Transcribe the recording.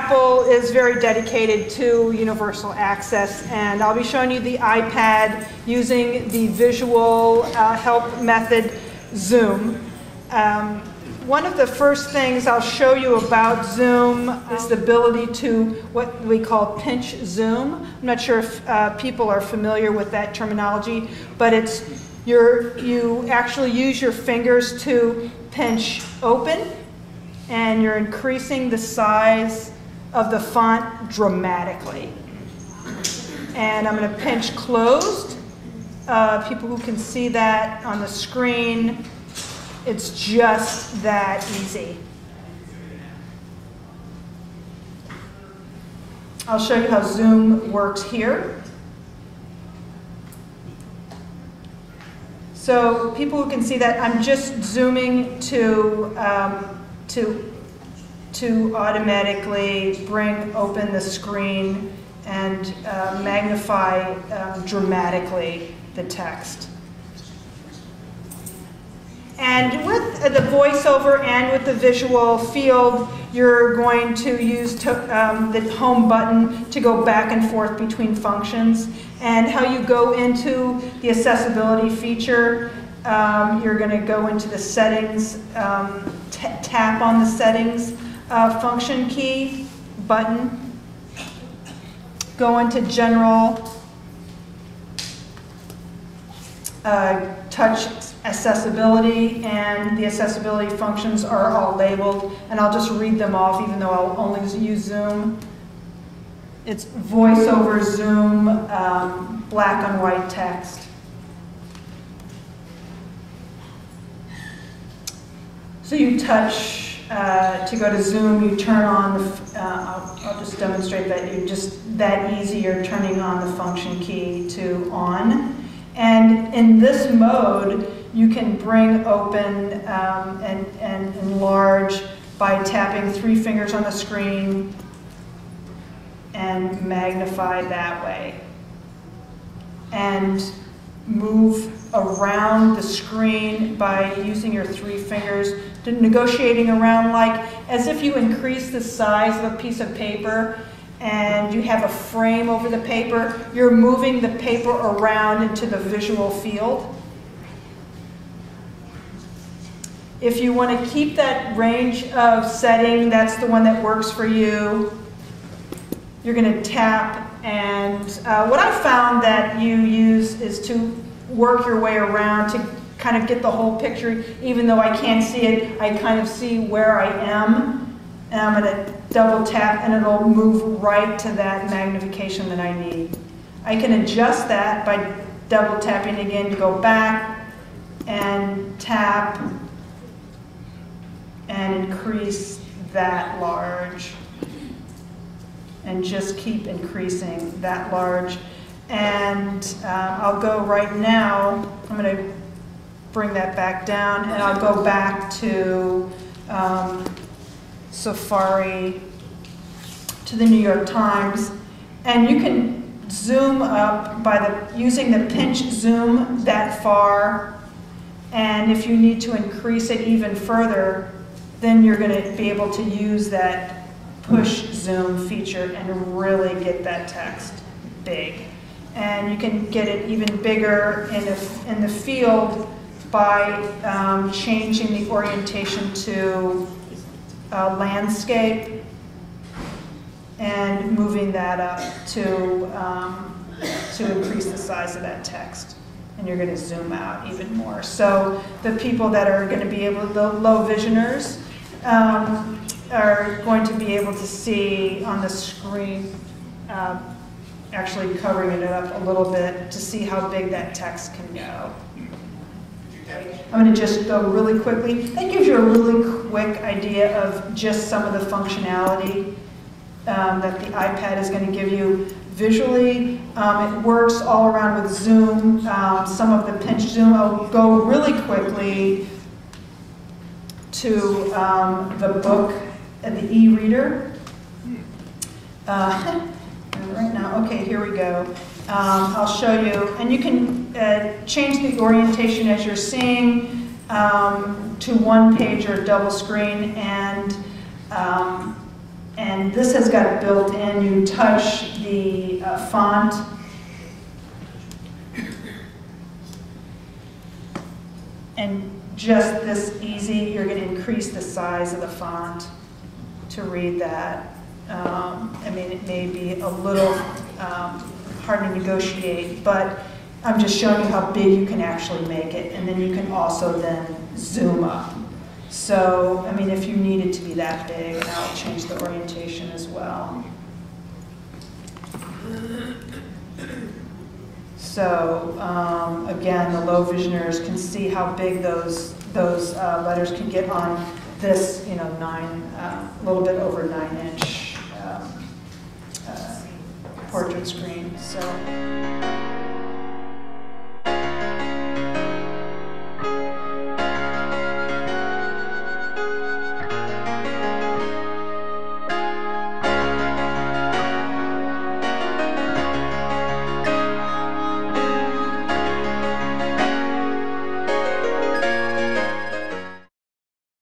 Apple is very dedicated to universal access, and I'll be showing you the iPad using the visual help method Zoom. One of the first things I'll show you about Zoom is the ability to what we call pinch zoom. I'm not sure if people are familiar with that terminology, but it's you actually use your fingers to pinch open, and you're increasing the size of the font dramatically. And I'm going to pinch closed. People who can see that on the screen, it's just that easy. I'll show you how Zoom works here. So people who can see that, I'm just zooming to automatically bring open the screen and magnify dramatically the text. And with the voiceover and with the visual field, you're going to use the home button to go back and forth between functions. And how you go into the accessibility feature, you're going to go into the settings, tap on the settings function key button, go into general, touch accessibility, and the accessibility functions are all labeled, and I'll just read them off even though I'll only use Zoom. It's voiceover Zoom, black on white text. So you touch to go to Zoom, you turn on the, I'll just demonstrate that you're just that easy, you're turning on the function key to on. And in this mode, you can bring open and enlarge by tapping 3 fingers on the screen and magnify that way. And move around the screen by using your 3 fingers, negotiating around like as if you increase the size of a piece of paper and you have a frame over the paper, you're moving the paper around into the visual field. If you want to keep that range of setting, that's the one that works for you. You're going to tap, and what I found that you use is to work your way around to kind of get the whole picture. Even though I can't see it, I kind of see where I am, and I'm going to double tap and it'll move right to that magnification that I need. I can adjust that by double tapping again to go back and tap and increase that large, and just keep increasing that large. And I'll go right now, I'm going to bring that back down, and I'll go back to Safari, to the New York Times, and you can zoom up by using the pinch zoom that far, and if you need to increase it even further, then you're going to be able to use that push zoom feature and really get that text big. And you can get it even bigger in the field by changing the orientation to landscape and moving that up to increase the size of that text. And you're going to zoom out even more. So the people that are going to be able, the low visioners, are going to be able to see on the screen, actually covering it up a little bit to see how big that text can go. I'm going to just go really quickly. That gives you a really quick idea of just some of the functionality that the iPad is going to give you visually. It works all around with Zoom, some of the pinch zoom. I'll go really quickly to the book and the e-reader. Right now, okay, here we go. I'll show you, and you can change the orientation as you're seeing to one page or double screen, and And this has got it built in. You touch the font, and just this easy, you're going to increase the size of the font to read that. I mean, it may be a little hard to negotiate, but I'm just showing you how big you can actually make it, and then you can also then zoom up. So, I mean, if you need it to be that big, and I'll change the orientation as well. So, again, the low visioners can see how big those letters can get on this, you know, a little bit over 9-inch portrait screen. So.